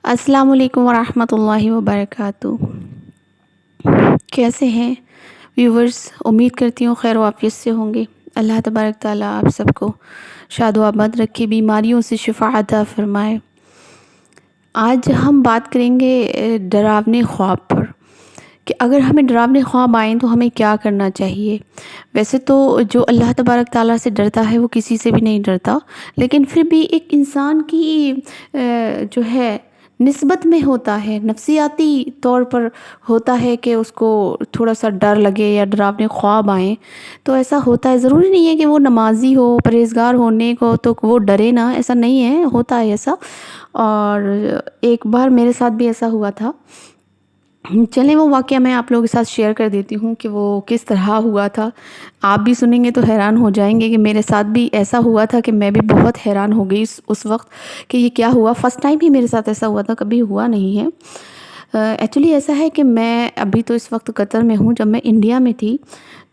السلام علیکم ورحمۃ اللہ وبرکاتہ۔ کیسے ہیں ویورز؟ امید کرتی ہوں خیر و عافیت سے ہوں گے۔ اللہ تبارک تعالیٰ آپ سب کو شاد و آباد رکھے، بیماریوں سے شفا عطا فرمائے۔ آج ہم بات کریں گے ڈراونے خواب پر، کہ اگر ہمیں ڈراونے خواب آئیں تو ہمیں کیا کرنا چاہیے۔ ویسے تو جو اللہ تبارک تعالیٰ سے ڈرتا ہے وہ کسی سے بھی نہیں ڈرتا، لیکن پھر بھی ایک انسان کی جو ہے نسبت میں ہوتا ہے، نفسیاتی طور پر ہوتا ہے کہ اس کو تھوڑا سا ڈر لگے یا ڈراونے خواب آئیں، تو ایسا ہوتا ہے۔ ضروری نہیں ہے کہ وہ نمازی ہو، پرہیزگار ہونے کو تو وہ ڈرے نا، ایسا نہیں ہے، ہوتا ہے ایسا۔ اور ایک بار میرے ساتھ بھی ایسا ہوا تھا۔ چلیں وہ واقعہ میں آپ لوگوں کے ساتھ شیئر کر دیتی ہوں کہ وہ کس طرح ہوا تھا۔ آپ بھی سنیں گے تو حیران ہو جائیں گے کہ میرے ساتھ بھی ایسا ہوا تھا کہ میں بھی بہت حیران ہو گئی اس وقت کہ یہ کیا ہوا۔ فرسٹ ٹائم ہی میرے ساتھ ایسا ہوا تھا، کبھی ہوا نہیں ہے۔ ایکچولی ایسا ہے کہ میں ابھی تو اس وقت قطر میں ہوں، جب میں انڈیا میں تھی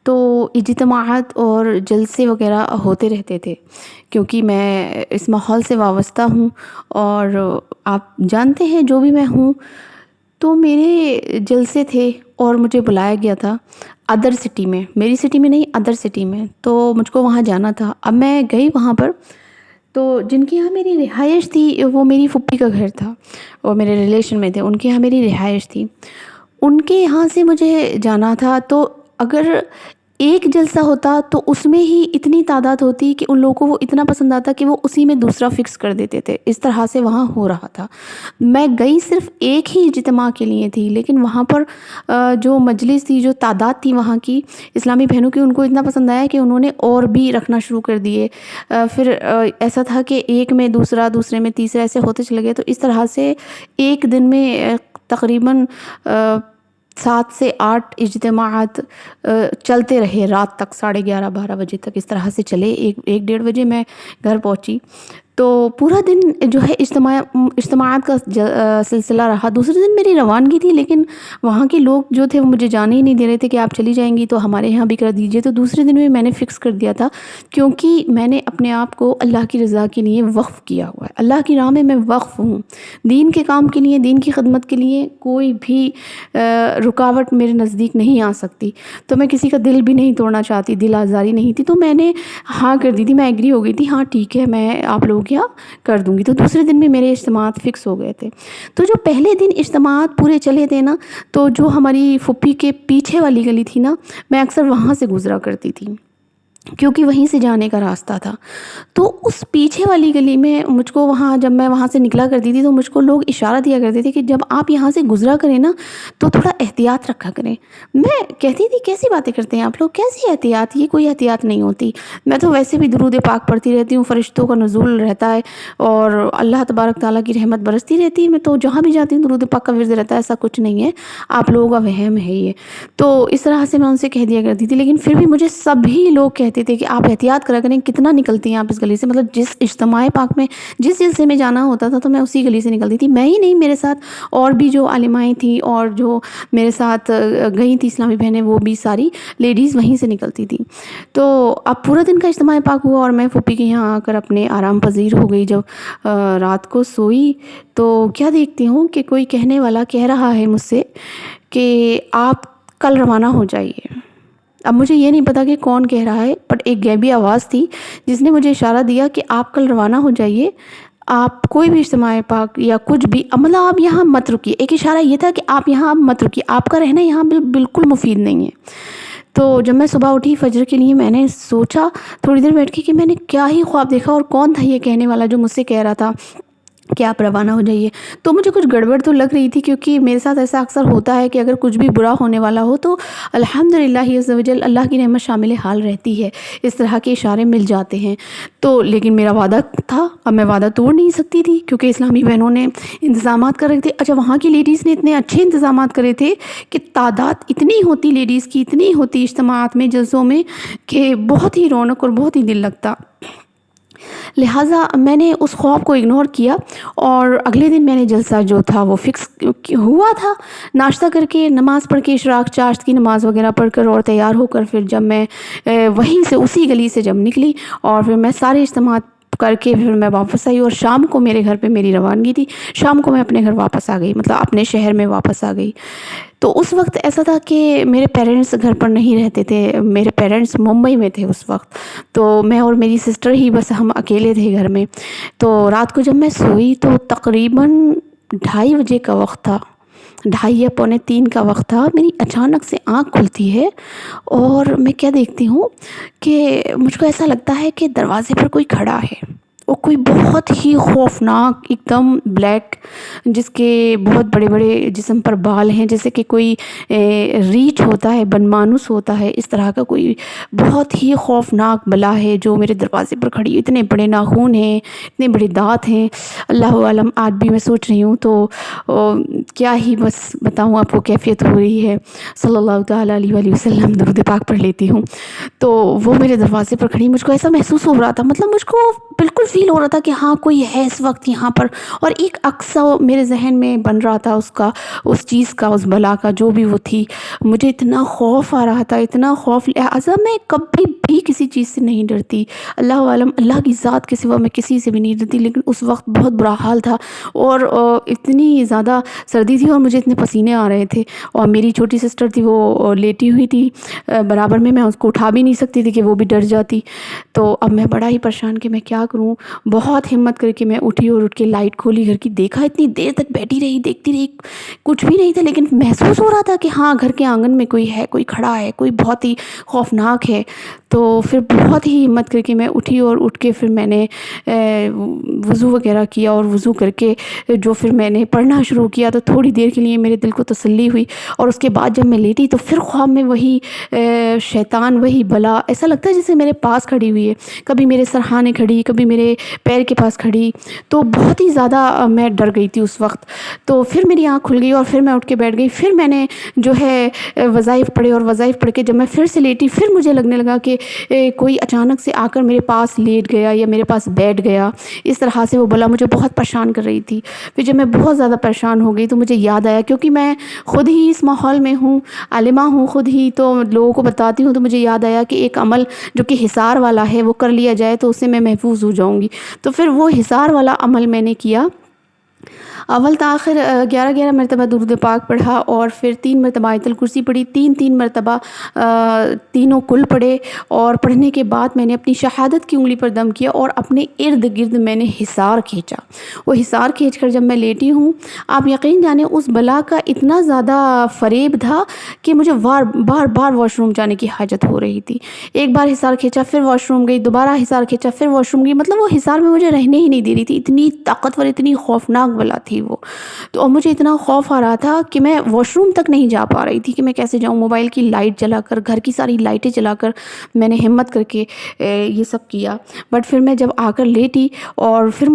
تو اجتماعات اور جلسے وغیرہ ہوتے رہتے تھے، کیونکہ میں اس ماحول سے وابستہ ہوں اور آپ جانتے ہیں جو بھی میں ہوں، تو میرے جلسے تھے اور مجھے بلایا گیا تھا ادر سٹی میں، میری سٹی میں نہیں، ادر سٹی میں، تو مجھ کو وہاں جانا تھا۔ اب میں گئی وہاں پر، تو جن کے یہاں میری رہائش تھی وہ میری پھپھی کا گھر تھا، وہ میرے ریلیشن میں تھے، ان کے یہاں میری رہائش تھی۔ ان کے یہاں سے مجھے جانا تھا، تو اگر ایک جلسہ ہوتا تو اس میں ہی اتنی تعداد ہوتی کہ ان لوگوں کو وہ اتنا پسند آتا کہ وہ اسی میں دوسرا فکس کر دیتے تھے۔ اس طرح سے وہاں ہو رہا تھا۔ میں گئی صرف ایک ہی اجتماع کے لیے تھی، لیکن وہاں پر جو مجلس تھی، جو تعداد تھی وہاں کی اسلامی بہنوں کی، ان کو اتنا پسند آیا کہ انہوں نے اور بھی رکھنا شروع کر دیے۔ پھر ایسا تھا کہ ایک میں دوسرا، دوسرے میں تیسرا، ایسے ہوتے چلے گئے۔ تو اس طرح سے ایک دن میں تقریباً 7 سے 8 اجتماعات چلتے رہے، رات تک 11:30 12 بجے تک اس طرح سے چلے۔ 1 ڈیڑھ بجے میں گھر پہنچی، تو پورا دن جو ہے اجتماعات کا سلسلہ رہا۔ دوسرے دن میری روانگی تھی، لیکن وہاں کے لوگ جو تھے وہ مجھے جانے ہی نہیں دے رہے تھے کہ آپ چلی جائیں گی تو ہمارے یہاں بھی کر دیجئے۔ تو دوسرے دن میں نے فکس کر دیا تھا، کیونکہ میں نے اپنے آپ کو اللہ کی رضا کے لیے وقف کیا ہوا ہے، اللہ کی راہ میں وقف ہوں۔ دین کے کام کے لیے، دین کی خدمت کے لیے کوئی بھی رکاوٹ میرے نزدیک نہیں آ سکتی۔ تو میں کسی کا دل بھی نہیں توڑنا چاہتی، دل آزاری نہیں تھی، تو میں نے ہاں کر دی تھی، میں ایگری ہو گئی تھی، ہاں ٹھیک ہے میں آپ لوگوں کیا کر دوں گی۔ تو دوسرے دن بھی میرے اجتماعات فکس ہو گئے تھے۔ تو جو پہلے دن اجتماعات پورے چلے تھے نا، تو جو ہماری پھپھی کے پیچھے والی گلی تھی نا، میں اکثر وہاں سے گزرا کرتی تھی، کیونکہ وہیں سے جانے کا راستہ تھا۔ تو اس پیچھے والی گلی میں مجھ کو جب میں وہاں سے نکلا کرتی تھی تو مجھ کو لوگ اشارہ دیا کرتے تھے کہ جب آپ یہاں سے گزرا کریں نا تو تھوڑا احتیاط رکھا کریں۔ میں کہتی تھی کیسی باتیں کرتے ہیں آپ لوگ، کیسی احتیاط؟ یہ کوئی احتیاط نہیں ہوتی، میں تو ویسے بھی درود پاک پڑھتی رہتی ہوں، فرشتوں کا نزول رہتا ہے اور اللہ تبارک تعالیٰ کی رحمت برستی رہتی ہے۔ میں تو جہاں بھی جاتی ہوں درود پاک کا ورد رہتا ہے، ایسا کچھ نہیں ہے، آپ لوگوں کا وہم ہے یہ۔ تو اس طرح سے میں ان سے کہہ دیا کرتی تھی، لیکن پھر بھی مجھے سبھی لوگ کہتے تھے کہ آپ احتیاط کرا کریں، کتنا نکلتی ہیں آپ اس گلی سے؟ مطلب جس اجتماع پاک میں جس جلسے میں جانا ہوتا تھا تو میں اسی گلی سے نکلتی تھی۔ میں ہی نہیں، میرے ساتھ اور بھی جو عالمائیں تھیں اور جو میرے ساتھ گئی تھی اسلامی بہنیں، وہ بھی ساری لیڈیز وہیں سے نکلتی تھیں۔ تو اب پورا دن کا اجتماع پاک ہوا اور میں پھوپھی کے یہاں آ کر اپنے آرام پذیر ہو گئی۔ جب رات کو سوئی تو کیا دیکھتی ہوں کہ کوئی کہنے والا کہہ رہا ہے مجھ سے کہ آپ کل روانہ ہو جائیے۔ اب مجھے یہ نہیں پتا کہ کون کہہ رہا ہے، بٹ ایک غیبی آواز تھی جس نے مجھے اشارہ دیا کہ آپ کل روانہ ہو جائیے، آپ کوئی بھی اجتماع پاک یا کچھ بھی، مطلب آپ یہاں مت رکیے۔ ایک اشارہ یہ تھا کہ آپ یہاں مت رکیے، آپ کا رہنا یہاں بالکل مفید نہیں ہے۔ تو جب میں صبح اٹھی فجر کے لیے، میں نے سوچا تھوڑی دیر بیٹھ کے کہ میں نے کیا ہی خواب دیکھا اور کون تھا یہ کہنے والا جو مجھ سے کہہ رہا تھا کہ آپ روانہ ہو جائیے۔ تو مجھے کچھ گڑبڑ تو لگ رہی تھی، کیونکہ میرے ساتھ ایسا اکثر ہوتا ہے کہ اگر کچھ بھی برا ہونے والا ہو تو الحمدللہ عز و جل اللہ کی رحمت شامل حال رہتی ہے، اس طرح کے اشارے مل جاتے ہیں۔ تو لیکن میرا وعدہ تھا، اب میں وعدہ توڑ نہیں سکتی تھی، کیونکہ اسلامی بہنوں نے انتظامات کر رکھے تھے۔ اچھا، وہاں کی لیڈیز نے اتنے اچھے انتظامات کرے تھے کہ تعداد اتنی ہوتی لیڈیز کی، اتنی ہوتی اجتماعات میں، جلسوں میں، کہ بہت ہی رونق اور بہت ہی دل لگتا۔ لہٰذا میں نے اس خواب کو اگنور کیا اور اگلے دن میں نے جلسہ جو تھا وہ فکس ہوا تھا۔ ناشتہ کر کے، نماز پڑھ کے، اشراق چاشت کی نماز وغیرہ پڑھ کر اور تیار ہو کر، پھر جب میں وہیں سے اسی گلی سے جب نکلی اور پھر میں سارے اجتماعات کر کے پھر میں واپس آئی، اور شام کو میرے گھر پہ میری روانگی تھی، شام کو میں اپنے گھر واپس آ گئی، مطلب اپنے شہر میں واپس آ گئی۔ تو اس وقت ایسا تھا کہ میرے پیرنٹس گھر پر نہیں رہتے تھے، میرے پیرنٹس ممبئی میں تھے اس وقت، تو میں اور میری سسٹر ہی بس ہم اکیلے تھے گھر میں۔ تو رات کو جب میں سوئی تو تقریباً 2:30 بجے کا وقت تھا، 2:30 یا 2:45 کا وقت تھا، میری اچانک سے آنکھ کھلتی ہے اور میں کیا دیکھتی ہوں کہ مجھ کو ایسا لگتا ہے کہ دروازے پر کوئی کھڑا ہے، اور کوئی بہت ہی خوفناک ایک دم بلیک، جس کے بہت بڑے بڑے جسم پر بال ہیں، جیسے کہ کوئی ریچھ ہوتا ہے، بن مانوس ہوتا ہے، اس طرح کا کوئی بہت ہی خوفناک بلا ہے جو میرے دروازے پر کھڑی ہے۔ اتنے بڑے ناخن ہیں، اتنے بڑے دانت ہیں، اللہ عالم آج بھی میں سوچ رہی ہوں تو کیا ہی بس بتاؤں آپ کو کیفیت ہو رہی ہے۔ صلی اللہ تعالیٰ علیہ وآلہ وسلم درود پاک پڑھ لیتی ہوں۔ تو وہ میرے دروازے پر کھڑی، مجھ کو ایسا محسوس ہو رہا تھا، مطلب مجھ کو بالکل فیل ہو رہا تھا کہ ہاں کوئی ہے اس وقت یہاں پر، اور ایک عکس میرے ذہن میں بن رہا تھا اس چیز کا، اس بلا کا، جو بھی وہ تھی۔ مجھے اتنا خوف آ رہا تھا، اتنا خوف، لہٰذا میں کبھی بھی کسی چیز سے نہیں ڈرتی، اللہ عالم اللہ کی ذات کے سوا میں کسی سے بھی نہیں ڈرتی، لیکن اس وقت بہت برا حال تھا، اور اتنی زیادہ سردی تھی اور مجھے اتنے پسینے آ رہے تھے، اور میری چھوٹی سسٹر تھی وہ لیٹی ہوئی تھی برابر میں اس کو اٹھا بھی نہیں سکتی تھی کہ وہ بھی ڈر جاتی۔ تو اب میں بڑا ہی پریشان کہ میں کیا کروں، بہت ہمت کر کے میں اٹھی اور اٹھ کے لائٹ کھولی گھر کی، دیکھا، اتنی دیر تک بیٹھی رہی، دیکھتی رہی، کچھ بھی نہیں تھا، لیکن محسوس ہو رہا تھا کہ ہاں گھر کے آنگن میں کوئی ہے، کوئی کھڑا ہے، کوئی بہت ہی خوفناک ہے۔ تو پھر بہت ہی ہمت کر کے میں اٹھی، اور اٹھ کے پھر میں نے وضو وغیرہ کیا، اور وضو کر کے جو پھر میں نے پڑھنا شروع کیا، تو تھوڑی دیر کے لیے میرے دل کو تسلی ہوئی، اور اس کے بعد جب میں لیٹی تو پھر خواب میں وہی شیطان، وہی بلا، ایسا لگتا ہے جیسے میرے پاس کھڑی ہوئی ہے، کبھی میرے سرہانے کھڑی، کبھی میرے پیر کے پاس کھڑی، تو بہت ہی زیادہ میں ڈر گئی تھی اس وقت۔ تو پھر میری آنکھ کھل گئی اور پھر میں اٹھ کے بیٹھ گئی، پھر میں نے جو ہے وظائف پڑھے، اور وظائف پڑھ کے جب میں پھر سے لیٹی، پھر مجھے لگنے لگا کہ کوئی اچانک سے آ کر میرے پاس لیٹ گیا یا میرے پاس بیٹھ گیا، اس طرح سے وہ بلا مجھے بہت پریشان کر رہی تھی۔ پھر جب میں بہت زیادہ پریشان ہو گئی تو مجھے یاد آیا، کیونکہ میں خود ہی اس ماحول میں ہوں، عالمہ ہوں خود ہی، تو لوگوں کو بتاتی ہوں، تو مجھے یاد آیا کہ ایک عمل جو کہ حصار والا ہے وہ کر لیا جائے تو اس سے میں محفوظ ہو جاؤں گی۔ تو پھر وہ حصار والا عمل میں نے کیا، اول تاخر 11 مرتبہ درود پاک پڑھا، اور پھر 3 مرتبہ آیت الکرسی پڑھی، 3 مرتبہ تینوں کل پڑھے، اور پڑھنے کے بعد میں نے اپنی شہادت کی انگلی پر دم کیا، اور اپنے ارد گرد میں نے حصار کھینچا۔ وہ حصار کھینچ کر جب میں لیٹی ہوں، آپ یقین جانیں اس بلا کا اتنا زیادہ فریب تھا کہ مجھے بار بار واش روم جانے کی حاجت ہو رہی تھی۔ ایک بار حصار کھینچا، پھر واش روم گئی، دوبارہ حصار کھینچا، پھر واش روم گئی، مطلب وہ حصار میں مجھے رہنے ہی نہیں دے رہی تھی، اتنی طاقتور، اتنی خوفناک بلا تھی وہ۔ تو مجھے اتنا خوف آ رہا تھا کہ میں واش روم تک نہیں جا پا رہی تھی کہ میں کیسے جاؤں، موبائل کی لائٹ جلا کر، گھر کی ساری لائٹیں جلا کر میں نے ہمت کر کے یہ سب کیا۔ بٹ پھر میں جب آ کر لیٹی، اور پھر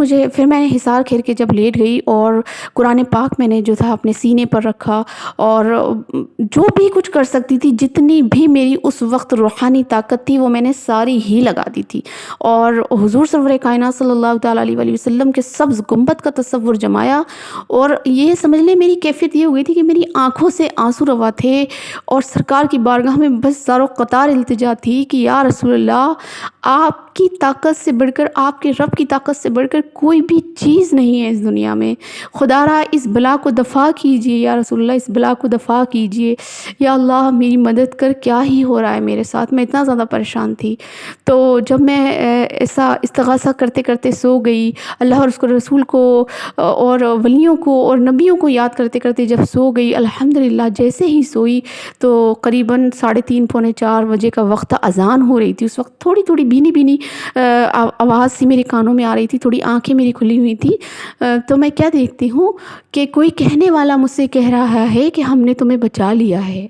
میں نے حصار کھیر کے جب لیٹ گئی، اور قرآن پاک میں نے جو تھا اپنے سینے پر رکھا، اور جو بھی کچھ کر سکتی تھی، جتنی بھی میری اس وقت روحانی طاقت تھی وہ میں نے ساری ہی لگا دی تھی، اور حضور سرور کائنات صلی اللہ تعالیٰ علیہ وآلہ وسلم کے سبز گنبد کا تصور جمایا، اور یہ سمجھ لیں میری کیفیت یہ ہو گئی تھی کہ میری آنکھوں سے آنسو روا تھے، اور سرکار کی بارگاہ میں بس زارو قطار التجا تھی کہ یا رسول اللہ، آپ کی طاقت سے بڑھ کر، آپ کے رب کی طاقت سے بڑھ کر کوئی بھی چیز نہیں ہے اس دنیا میں، خدا را اس بلا کو دفع کیجئے، یا رسول اللہ اس بلا کو دفع کیجئے، یا اللہ میری مدد کر، کیا ہی ہو رہا ہے میرے ساتھ، میں اتنا زیادہ پریشان تھی۔ تو جب میں ایسا استغاثہ کرتے کرتے سو گئی، اللہ اور اس کو رسول کو اور ولیوں کو اور نبیوں کو یاد کرتے کرتے جب سو گئی، الحمدللہ جیسے ہی سوئی تو قریباً 3:30 پونے 4 بجے کا وقت تھا، اذان ہو رہی تھی، اس وقت تھوڑی تھوڑی بھینی بھینی آواز سی میرے کانوں میں آ رہی تھی، تھوڑی آنکھیں میری کھلی ہوئی تھی، تو میں کیا دیکھتی ہوں کہ کوئی کہنے والا مجھ سے کہہ رہا ہے کہ ہم نے تمہیں بچا لیا ہے،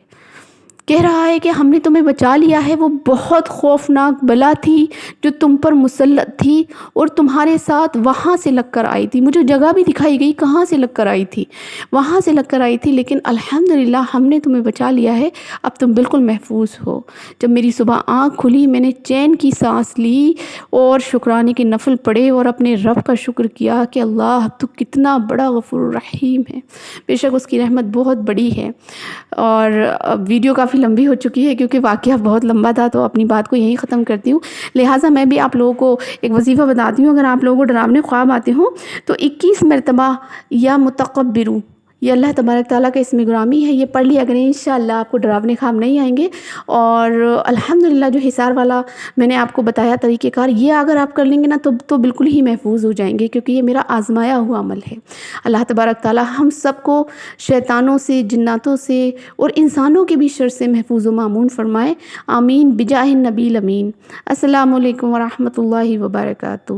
کہہ رہا ہے کہ ہم نے تمہیں بچا لیا ہے، وہ بہت خوفناک بلا تھی جو تم پر مسلط تھی، اور تمہارے ساتھ وہاں سے لگ کر آئی تھی، مجھے جگہ بھی دکھائی گئی کہاں سے لگ کر آئی تھی، وہاں سے لگ کر آئی تھی، لیکن الحمدللہ ہم نے تمہیں بچا لیا ہے، اب تم بالکل محفوظ ہو۔ جب میری صبح آنکھ کھلی، میں نے چین کی سانس لی، اور شکرانے کے نفل پڑھے، اور اپنے رب کا شکر کیا کہ اللہ تو کتنا بڑا غفور رحیم ہے، بے شک اس کی رحمت بہت بڑی ہے۔ اور ویڈیو کافی کافی لمبی ہو چکی ہے کیونکہ واقعہ بہت لمبا تھا، تو اپنی بات کو یہیں ختم کرتی ہوں۔ لہٰذا میں بھی آپ لوگوں کو ایک وظیفہ بتاتی ہوں، اگر آپ لوگوں کو ڈراونے خواب آتے ہوں تو 21 مرتبہ یا متکبرو، یہ اللہ تبارک تعالیٰ کا اسم گرامی ہے، یہ پڑھ لیا کریں، انشاءاللہ آپ کو ڈراونے خواب نہیں آئیں گے۔ اور الحمدللہ جو حصار والا میں نے آپ کو بتایا طریقہ کار، یہ اگر آپ کر لیں گے نا تو بالکل ہی محفوظ ہو جائیں گے، کیونکہ یہ میرا آزمایا ہوا عمل ہے۔ اللہ تبارک تعالیٰ ہم سب کو شیطانوں سے، جناتوں سے اور انسانوں کے بھی شر سے محفوظ و مامون فرمائے، آمین بجاہ النبی الامین۔ السلام علیکم ورحمۃ اللہ وبرکاتہ۔